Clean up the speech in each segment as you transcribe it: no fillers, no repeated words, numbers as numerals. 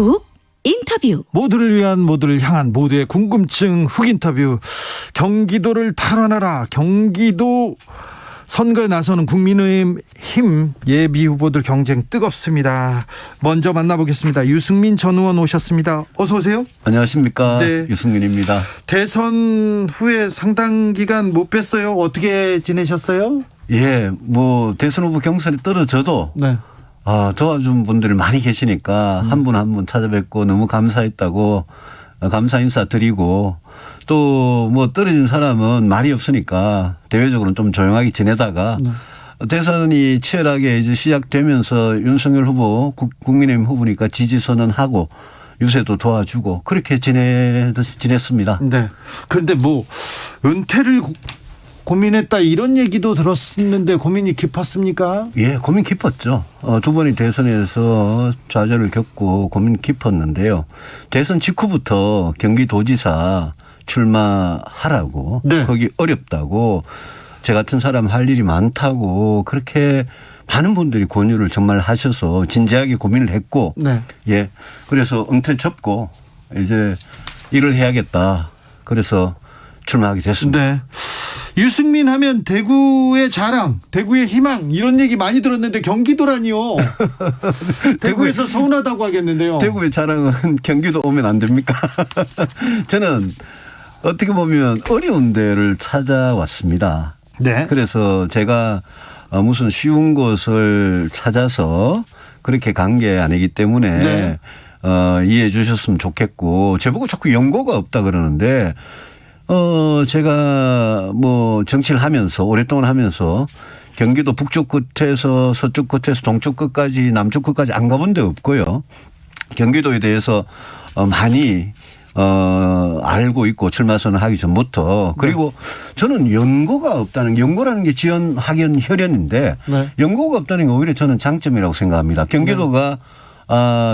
훅 인터뷰. 모두를 위한, 모두를 향한, 모두의 궁금증 훅 인터뷰. 경기도를 탈환하라. 경기도 선거에 나서는 국민의힘 예비 후보들 경쟁 뜨겁습니다. 먼저 만나보겠습니다. 유승민 전 의원 오셨습니다. 어서 오세요. 안녕하십니까. 네. 유승민입니다. 대선 후에 상당 기간 못 뵀어요. 어떻게 지내셨어요? 예, 뭐 대선 후보 경선에 떨어져도 네. 도와준 분들이 많이 계시니까 한 분 한 분 찾아뵙고 너무 감사했다고 감사 인사 드리고, 또 뭐 떨어진 사람은 말이 없으니까 대외적으로는 좀 조용하게 지내다가 대선이 치열하게 이제 시작되면서 윤석열 후보 국민의힘 후보니까 지지 선언하고 유세도 도와주고 그렇게 지냈습니다. 네. 그런데 뭐 은퇴를 고민했다 이런 얘기도 들었는데 고민이 깊었습니까? 예, 고민 깊었죠. 두 번의 대선에서 좌절을 겪고 고민 깊었는데요. 대선 직후부터 경기도지사 출마하라고, 네. 거기 어렵다고, 제 같은 사람 할 일이 많다고 그렇게 많은 분들이 권유를 정말 하셔서 진지하게 고민을 했고, 네. 예, 그래서 은퇴 접고 이제 일을 해야겠다. 그래서 출마하게 됐습니다. 네. 유승민 하면 대구의 자랑, 대구의 희망 이런 얘기 많이 들었는데 경기도라니요. 대구에서 서운하다고 하겠는데요. 대구의 자랑은 경기도 오면 안 됩니까? 저는 어떻게 보면 어려운 데를 찾아왔습니다. 네. 그래서 제가 무슨 쉬운 곳을 찾아서 그렇게 간 게 아니기 때문에 네. 이해해 주셨으면 좋겠고, 제보고 자꾸 연고가 없다 그러는데 제가 뭐 정치를 하면서 오랫동안 하면서 경기도 북쪽 끝에서 서쪽 끝에서 동쪽 끝까지 남쪽 끝까지 안 가본 데 없고요. 경기도에 대해서 많이 알고 있고 출마 선언하기 전부터. 그리고 저는 연고가 없다는, 연고라는 게 지연 학연 혈연인데 네. 연고가 없다는 게 오히려 저는 장점이라고 생각합니다. 경기도가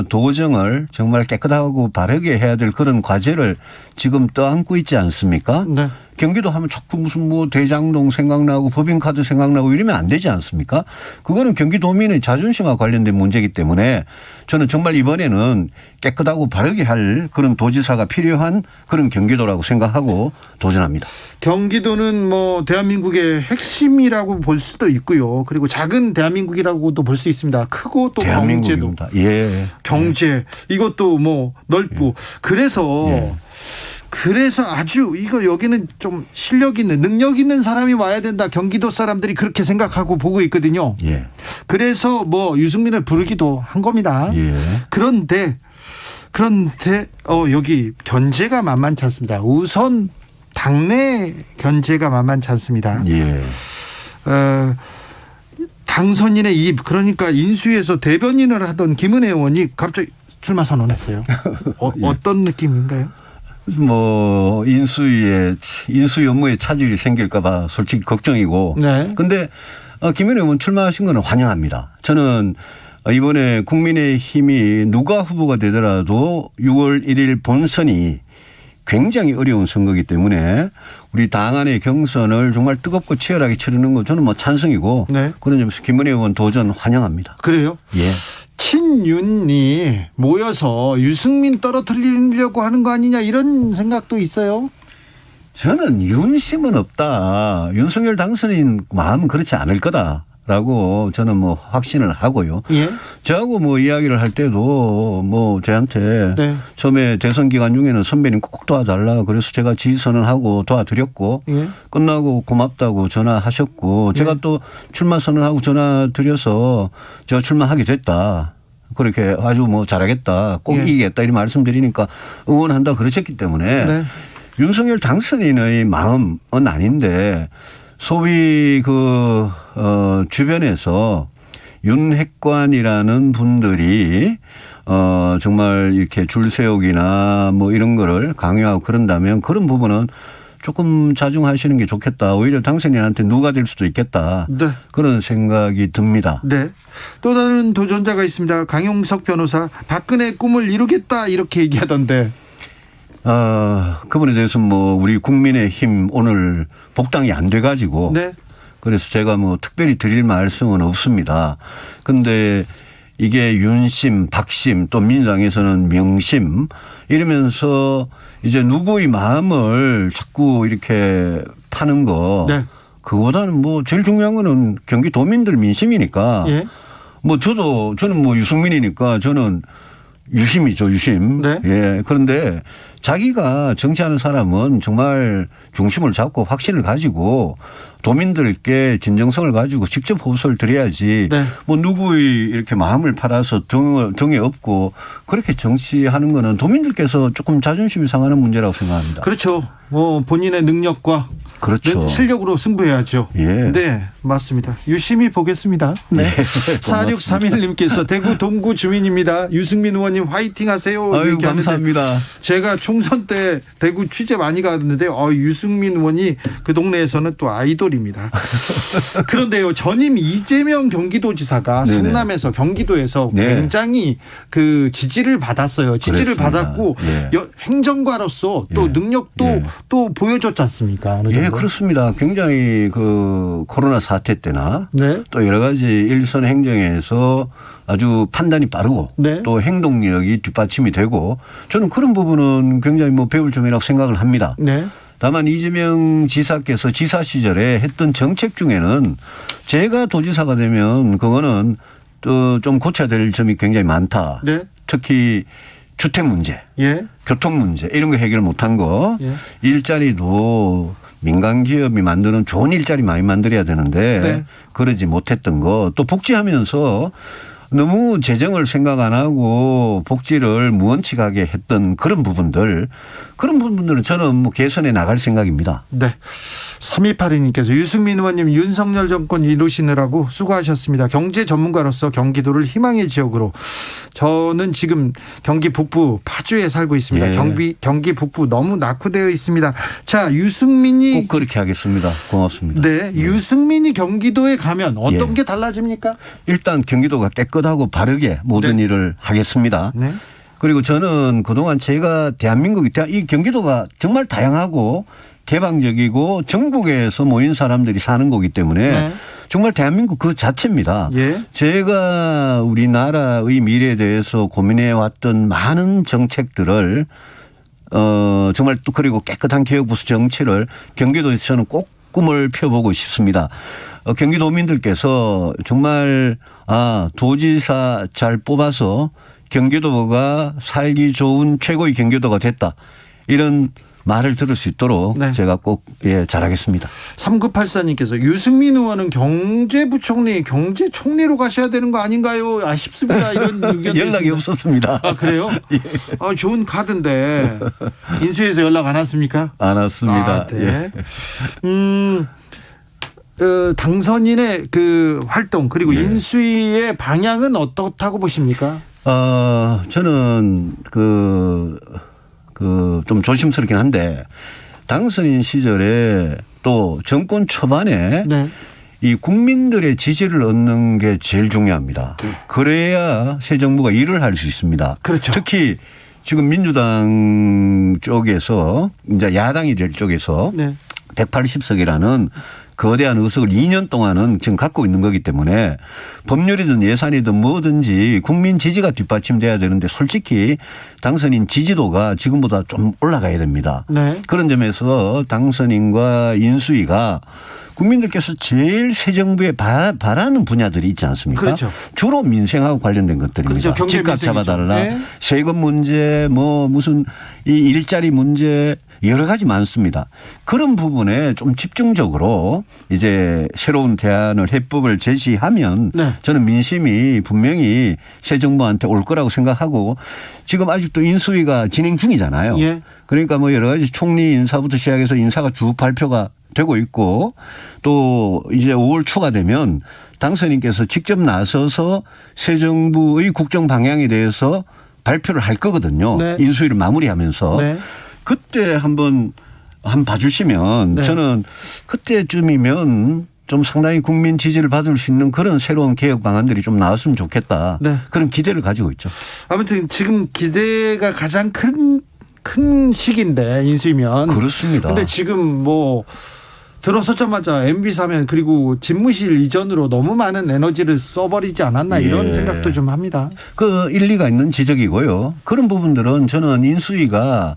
도정을 정말 깨끗하고 바르게 해야 될 그런 과제를 지금 떠안고 있지 않습니까? 네. 경기도 하면 자꾸 무슨 뭐 대장동 생각나고 법인카드 생각나고 이러면 안 되지 않습니까? 그거는 경기도민의 자존심과 관련된 문제이기 때문에 저는 정말 이번에는 깨끗하고 바르게 할 그런 도지사가 필요한 그런 경기도라고 생각하고 도전합니다. 경기도는 뭐 대한민국의 핵심이라고 볼 수도 있고요. 그리고 작은 대한민국이라고도 볼 수 있습니다. 크고 또 경제도. 예. 경제 이것도 뭐 넓고. 예. 그래서 아주 이거 여기는 좀 실력 있는, 능력 있는 사람이 와야 된다. 경기도 사람들이 그렇게 생각하고 보고 있거든요. 예. 그래서 뭐 유승민을 부르기도 한 겁니다. 예. 그런데 여기 견제가 만만치 않습니다. 우선 당내 견제가 만만치 않습니다. 예. 당선인의 입, 그러니까 인수위에서 대변인을 하던 김은혜 의원이 갑자기 출마 선언했어요. 예. 어떤 느낌인가요? 뭐 인수위 업무에 차질이 생길까 봐 솔직히 걱정이고. 네. 근데 김은혜 의원 출마하신 거는 환영합니다. 저는 이번에 국민의힘이 누가 후보가 되더라도 6월 1일 본선이 굉장히 어려운 선거이기 때문에 우리 당 안의 경선을 정말 뜨겁고 치열하게 치르는 거 저는 뭐 찬성이고. 네. 그런 점에서 김은혜 의원 도전 환영합니다. 그래요? 예. 친윤이 모여서 유승민 떨어뜨리려고 하는 거 아니냐 이런 생각도 있어요. 저는 윤심은 없다. 윤석열 당선인 마음은 그렇지 않을 거다라고 저는 뭐 확신을 하고요. 예. 저하고 뭐 이야기를 할 때도 뭐 저한테 네. 처음에 대선 기간 중에는 선배님 꼭 도와달라. 그래서 제가 지지선언하고 도와드렸고 예. 끝나고 고맙다고 전화하셨고 제가 또 출마 선언하고 전화 드려서 제가 출마하게 됐다. 그렇게 아주 뭐 잘하겠다. 꼭 예. 이기겠다. 이런 말씀드리니까 응원한다 그러셨기 때문에 네. 윤석열 당선인의 마음은 아닌데 소위 주변에서 윤핵관이라는 분들이 정말 이렇게 줄 세우기나 뭐 이런 거를 강요하고 그런다면 그런 부분은 조금 자중하시는 게 좋겠다. 오히려 당선인한테 누가 될 수도 있겠다. 네. 그런 생각이 듭니다. 네. 또 다른 도전자가 있습니다. 강용석 변호사. 박근혜 꿈을 이루겠다 이렇게 얘기하던데. 그분에 대해서 뭐 우리 국민의힘 오늘 복당이 안 돼가지고. 네. 그래서 제가 뭐 특별히 드릴 말씀은 없습니다. 근데 이게 윤심, 박심 또 민주당에서는 명심 이러면서 이제 누구의 마음을 자꾸 이렇게 파는 거 네. 그거보다는 뭐 제일 중요한 거는 경기도민들 민심이니까 예. 뭐 저는 뭐 유승민이니까 저는 유심이죠, 유심. 네. 예. 그런데 자기가 정치하는 사람은 정말 중심을 잡고 확신을 가지고 도민들께 진정성을 가지고 직접 호소를 드려야지 네. 뭐 누구의 이렇게 마음을 팔아서 등에 업고 그렇게 정치하는 거는 도민들께서 조금 자존심이 상하는 문제라고 생각합니다. 그렇죠. 본인의 능력과 그렇죠. 실력으로 승부해야죠. 예. 네, 맞습니다. 유심히 보겠습니다. 네. 예, 4631님께서 대구 동구 주민입니다. 유승민 의원님 화이팅 하세요. 아유, 이렇게 감사합니다. 하는데 제가 총선 때 대구 취재 많이 갔는데 유승민 의원이 그 동네에서는 또 아이돌입니다. 그런데요, 전임 이재명 경기도지사가 네네. 성남에서 경기도에서 네. 굉장히 그 지지를 받았어요. 지지를 그랬습니다. 받았고 예. 행정가로서 또 예. 능력도 예. 또 보여줬지 않습니까? 어느 정도? 예, 그렇습니다. 굉장히 그 코로나 사태 때나 네. 또 여러 가지 일선 행정에서 아주 판단이 빠르고 네. 또 행동력이 뒷받침이 되고 저는 그런 부분은 굉장히 뭐 배울 점이라고 생각을 합니다. 네. 다만 이재명 지사께서 지사 시절에 했던 정책 중에는 제가 도지사가 되면 그거는 또 좀 고쳐야 될 점이 굉장히 많다. 네. 특히 주택 문제, 예. 교통 문제 이런 거 해결 못한 거 예. 일자리도 민간 기업이 만드는 좋은 일자리 많이 만들어야 되는데 네. 그러지 못했던 거 또 복지하면서 너무 재정을 생각 안 하고 복지를 무원칙하게 했던 그런 부분들은 저는 뭐 개선해 나갈 생각입니다. 네. 3282님께서 유승민 의원님 윤석열 정권 이루시느라고 수고하셨습니다. 경제 전문가로서 경기도를 희망의 지역으로 저는 지금 경기 북부 파주에 살고 있습니다. 예. 경기 북부 너무 낙후되어 있습니다. 자, 유승민이 꼭 그렇게 하겠습니다. 고맙습니다. 네, 유승민이 경기도에 가면 어떤 예. 게 달라집니까? 일단 경기도가 깨끗하고 바르게 모든 네. 일을 하겠습니다. 네. 그리고 저는 그동안 제가 이 경기도가 정말 다양하고 개방적이고 전국에서 모인 사람들이 사는 거기 때문에 네. 정말 대한민국 그 자체입니다. 예. 제가 우리나라의 미래에 대해서 고민해 왔던 많은 정책들을 정말 또 그리고 깨끗한 개혁보수 정치를 경기도에서 저는 꼭 꿈을 펴보고 싶습니다. 경기도민들께서 정말 도지사 잘 뽑아서 경기도가 살기 좋은 최고의 경기도가 됐다. 이런 말을 들을 수 있도록 네. 제가 꼭 잘하겠습니다. 3984님께서 유승민 의원은 경제총리로 가셔야 되는 거 아닌가요? 아쉽습니다. 이런 의견도 연락이 있습니다. 없었습니다. 아, 그래요? 좋은 카드인데 인수위에서 연락 안 왔습니까? 안 왔습니다. 네. 당선인의 그 활동 그리고 네. 인수위의 방향은 어떻다고 보십니까? 저는 좀 조심스럽긴 한데 당선인 시절에 또 정권 초반에 네. 이 국민들의 지지를 얻는 게 제일 중요합니다. 네. 그래야 새 정부가 일을 할 수 있습니다. 그렇죠. 특히 지금 민주당 쪽에서 이제 야당이 될 쪽에서 네. 180석이라는 거대한 의석을 2년 동안은 지금 갖고 있는 거기 때문에 법률이든 예산이든 뭐든지 국민 지지가 뒷받침돼야 되는데 솔직히 당선인 지지도가 지금보다 좀 올라가야 됩니다. 네. 그런 점에서 당선인과 인수위가 국민들께서 제일 새 정부에 바라는 분야들이 있지 않습니까? 그렇죠. 주로 민생하고 관련된 것들입니다. 그렇죠. 경제 집값 민생이죠. 잡아달라. 네. 세금 문제 무슨 이 일자리 문제 여러 가지 많습니다. 그런 부분에 좀 집중적으로 이제 새로운 대안을 해법을 제시하면 네. 저는 민심이 분명히 새 정부한테 올 거라고 생각하고 지금 아직도 인수위가 진행 중이잖아요. 예. 그러니까 뭐 여러 가지 총리 인사부터 시작해서 인사가 쭉 발표가 되고 있고 또 이제 5월 초가 되면 당선인께서 직접 나서서 새 정부의 국정 방향에 대해서 발표를 할 거거든요. 네. 인수위를 마무리하면서. 네. 그때 한번 봐주시면 네. 저는 그때쯤이면 좀 상당히 국민 지지를 받을 수 있는 그런 새로운 개혁 방안들이 좀 나왔으면 좋겠다. 네. 그런 기대를 가지고 있죠. 아무튼 지금 기대가 가장 큰 시기인데 인수위면. 그렇습니다. 근데 지금 뭐 들어서자마자 MB 사면 그리고 집무실 이전으로 너무 많은 에너지를 써버리지 않았나 이런 예. 생각도 좀 합니다. 그 일리가 있는 지적이고요. 그런 부분들은 저는 인수위가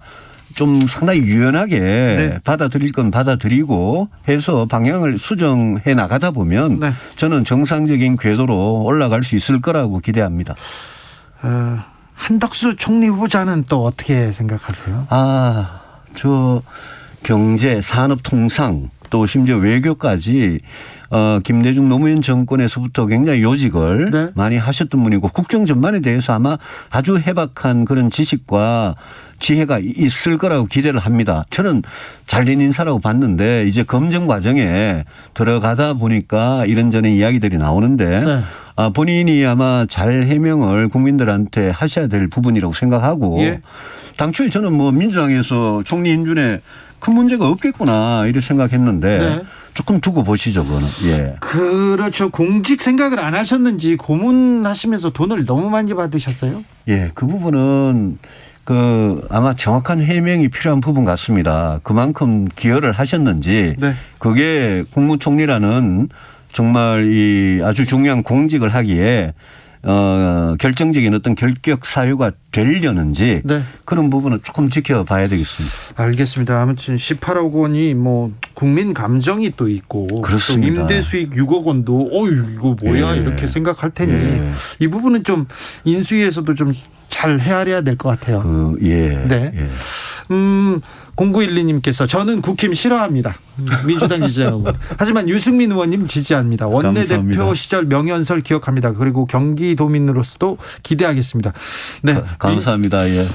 좀 상당히 유연하게 네. 받아들일 건 받아들이고 해서 방향을 수정해 나가다 보면 네. 저는 정상적인 궤도로 올라갈 수 있을 거라고 기대합니다. 한덕수 총리 후보자는 또 어떻게 생각하세요? 저 경제, 산업, 통상 또 심지어 외교까지 김대중 노무현 정권에서부터 굉장히 요직을 네. 많이 하셨던 분이고 국정 전반에 대해서 아마 아주 해박한 그런 지식과 지혜가 있을 거라고 기대를 합니다. 저는 잘된 인사라고 봤는데 이제 검증 과정에 들어가다 보니까 이런저런 이야기들이 나오는데 네. 본인이 아마 잘 해명을 국민들한테 하셔야 될 부분이라고 생각하고 예. 당초에 저는 뭐 민주당에서 총리 인준에 큰 문제가 없겠구나 이렇게 생각했는데 네. 조금 두고 보시죠, 그거는. 예. 그렇죠. 공직 생각을 안 하셨는지 고문하시면서 돈을 너무 많이 받으셨어요? 예, 그 부분은 아마 정확한 해명이 필요한 부분 같습니다. 그만큼 기여를 하셨는지 네. 그게 국무총리라는 정말 이 아주 중요한 공직을 하기에 결정적인 어떤 결격 사유가 되려는지 네. 그런 부분은 조금 지켜봐야 되겠습니다. 알겠습니다. 아무튼 18억 원이 뭐 국민 감정이 또 있고 그렇습니다. 또 임대 수익 6억 원도 이거 뭐야 예. 이렇게 생각할 테니 예. 이 부분은 좀 인수위에서도 좀 잘 헤아려야 될 것 같아요. 네. 예. 0912님께서 저는 국힘 싫어합니다. 민주당 지지자고. 하지만 유승민 의원님 지지합니다. 원내대표 감사합니다. 시절 명연설 기억합니다. 그리고 경기도민으로서도 기대하겠습니다. 네, 감사합니다. 예.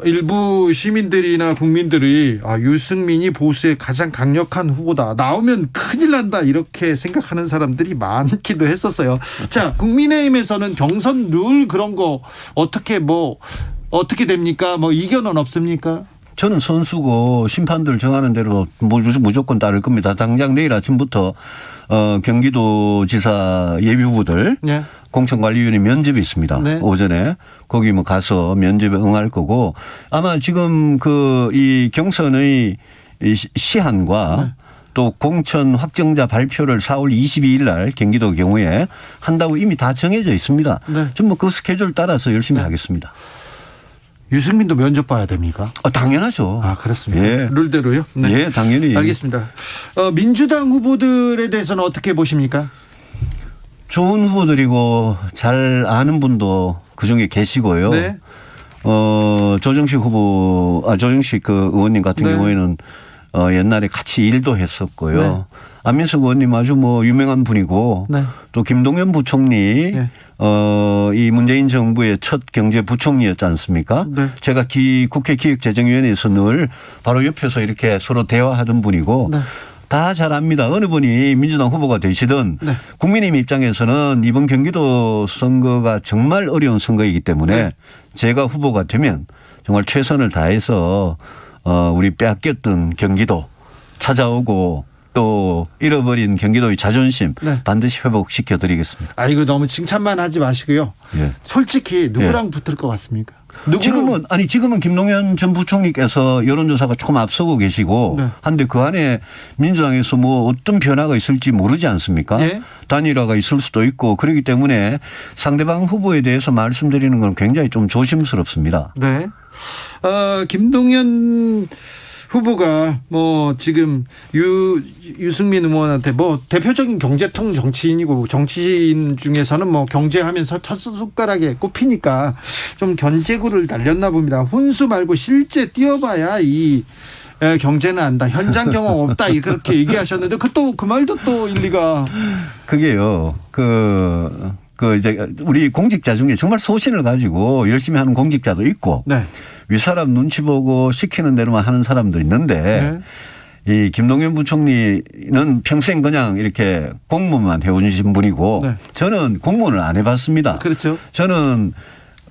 일부 시민들이나 국민들이 유승민이 보수의 가장 강력한 후보다. 나오면 큰일 난다 이렇게 생각하는 사람들이 많기도 했었어요. 자, 국민의힘에서는 경선 룰 그런 거 어떻게 됩니까? 이견은 없습니까? 저는 선수고 심판들 정하는 대로 무조건 따를 겁니다. 당장 내일 아침부터 경기도지사 예비 후보들 네. 공천관리위원회 면접이 있습니다. 네. 오전에 거기 가서 면접에 응할 거고 아마 지금 이 경선의 시한과 네. 또 공천 확정자 발표를 4월 22일 날 경기도 경우에 한다고 이미 다 정해져 있습니다. 네. 좀 그 스케줄 따라서 열심히 하겠습니다. 유승민도 면접 봐야 됩니까? 당연하죠. 그렇습니다. 예. 룰대로요? 네. 예, 당연히. 알겠습니다. 민주당 후보들에 대해서는 어떻게 보십니까? 좋은 후보들이고 잘 아는 분도 그중에 계시고요. 네. 조정식 의원님 같은 네. 경우에는 옛날에 같이 일도 했었고요. 네. 안민석 의원님 아주 유명한 분이고 네. 또 김동연 부총리 네. 이 문재인 정부의 첫 경제부총리였지 않습니까? 네. 제가 국회 기획재정위원회에서 늘 바로 옆에서 이렇게 서로 대화하던 분이고 네. 다 잘 압니다. 어느 분이 민주당 후보가 되시든 네. 국민의힘 입장에서는 이번 경기도 선거가 정말 어려운 선거이기 때문에 네. 제가 후보가 되면 정말 최선을 다해서 우리 빼앗겼던 경기도 찾아오고 또 잃어버린 경기도의 자존심 네. 반드시 회복시켜 드리겠습니다. 이거 너무 칭찬만 하지 마시고요. 예. 솔직히 누구랑 붙을 것 같습니까? 지금은 김동연 전 부총리께서 여론조사가 조금 앞서고 계시고 네. 한데 그 안에 민주당에서 어떤 변화가 있을지 모르지 않습니까? 예. 단일화가 있을 수도 있고 그렇기 때문에 상대방 후보에 대해서 말씀드리는 건 굉장히 좀 조심스럽습니다. 네. 김동연 후보가 지금 유승민 의원한테 대표적인 경제통 정치인이고 정치인 중에서는 경제하면서 첫 손가락에 꼽히니까 좀 견제구를 날렸나 봅니다. 혼수 말고 실제 뛰어봐야 이 경제는 안다. 현장 경험 없다. 그렇게 얘기하셨는데 그 말도 또 일리가. 그게요. 이제 우리 공직자 중에 정말 소신을 가지고 열심히 하는 공직자도 있고 네. 윗사람 눈치 보고 시키는 대로만 하는 사람도 있는데 이 김동연 부총리는 평생 그냥 이렇게 공무원만 해오신 분이고 네. 저는 공무원을 안 해봤습니다. 그렇죠. 저는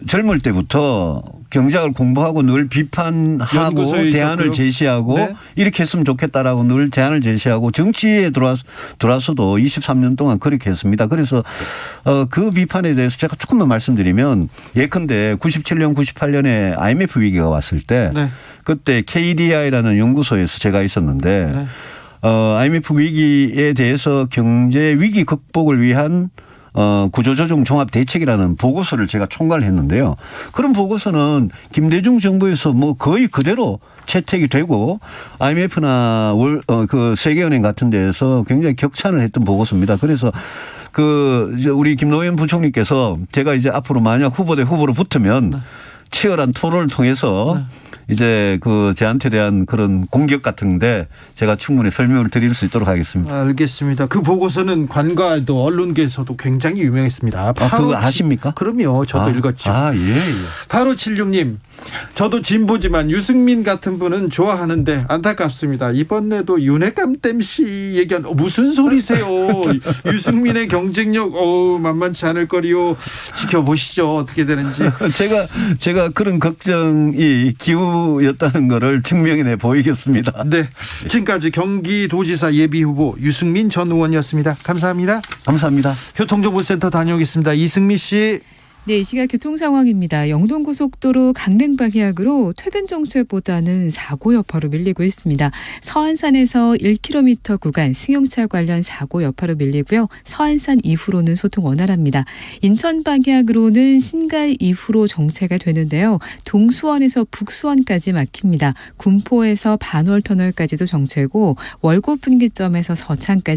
젊을 때부터 경제학을 공부하고 늘 비판하고 연구소에 대안을 있었고요. 제시하고 네. 이렇게 했으면 좋겠다라고 늘 제안을 제시하고 정치에 들어와서도 23년 동안 그렇게 했습니다. 그래서 그 비판에 대해서 제가 조금만 말씀드리면 예컨대 97년 98년에 IMF 위기가 왔을 때 네. 그때 KDI라는 연구소에서 제가 있었는데 네. IMF 위기에 대해서 경제 위기 극복을 위한 구조조정 종합 대책이라는 보고서를 제가 총괄을 했는데요. 그런 보고서는 김대중 정부에서 뭐 거의 그대로 채택이 되고 IMF나 그 세계은행 같은 데에서 굉장히 격찬을 했던 보고서입니다. 그래서 이제 우리 김노현 부총리께서 제가 이제 앞으로 만약 후보 대 후보로 붙으면 치열한 토론을 통해서 이제 저한테 대한 그런 공격 같은데 제가 충분히 설명을 드릴 수 있도록 하겠습니다. 알겠습니다. 그 보고서는 관과도 언론계에서도 굉장히 유명했습니다. 그거 아십니까? 그럼요. 저도 읽었죠. 예. 8576님, 저도 진보지만 유승민 같은 분은 좋아하는데 안타깝습니다. 이번에도 윤핵감 땜씨 얘기한 무슨 소리세요? 유승민의 경쟁력 만만치 않을 거리요. 지켜보시죠. 어떻게 되는지. 제가 그런 걱정이 기우였다는 거를 증명해 보이겠습니다. 네, 지금까지 경기도지사 예비후보 유승민 전 의원이었습니다. 감사합니다. 감사합니다. 교통정보센터 다녀오겠습니다. 이승미 씨. 네, 이 시각 교통 상황입니다. 영동고속도로 강릉 방향으로 퇴근 정체보다는 사고 여파로 밀리고 있습니다. 서안산에서 1km 구간 승용차 관련 사고 여파로 밀리고요. 서안산 이후로는 소통 원활합니다. 인천 방향으로는 신갈 이후로 정체가 되는데요. 동수원에서 북수원까지 막힙니다. 군포에서 반월터널까지도 정체고 월곶 분기점에서 서창까지